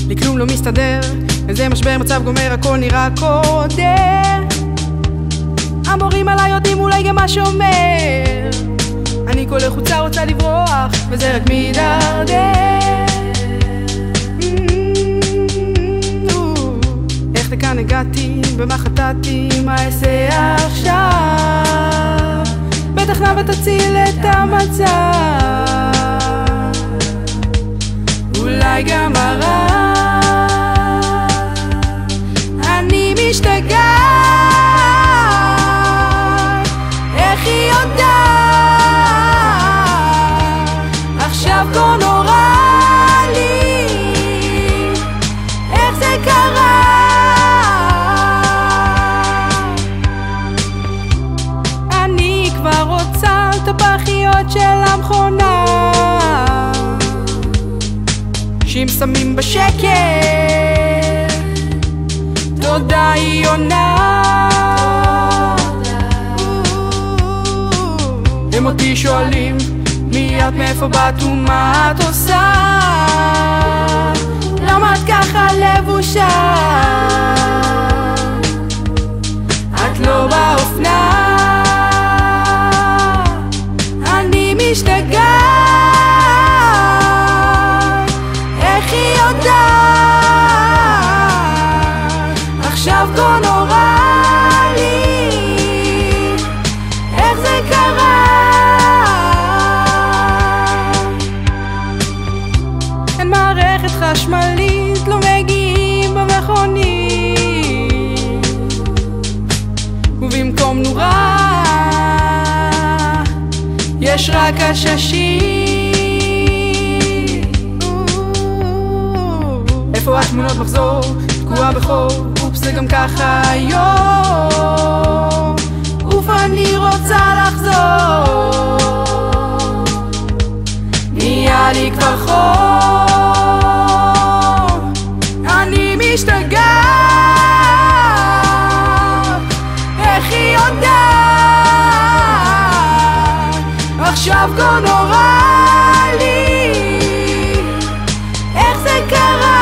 לי כלום לא מסתדר, איזה משבר מצב גומר, הכל נראה קודר. המורים עליי יודעים אולי גם מה שאומר, אני כל לחוצה רוצה לברוח וזה רק מידרדר. איך לכאן הגעתי, במה חטאתי, מה אעשה עכשיו? בטח נא ותציל את המצב, אולי גם הרע. אני משתגעת, איך היא יודעת? עכשיו כה נורא לי, איך זה קרה? אני כבר רוצה את הפחיות של המכונה שאם שמים בשקט תודה היא עונה. הם אותי שואלים מי את, מאיפה באת ומה את עושה, למה את ככה לבושה, את לא באופנה. אני משתגעת, איך היא יודעת? עכשיו כה נורא לי, איך זה קרה? אין מערכת חשמלית, לא מגיעים במכונית, ובמקום נורה יש רק עששית. איפה התמונות מחזור, תקועה בחור, אופס זה גם ככה היום, אוף אני רוצה לחזור, נהיה לי כבר חור. אני משתגעת, איך היא יודעת? עכשיו כה נורא לי, איך זה קרה?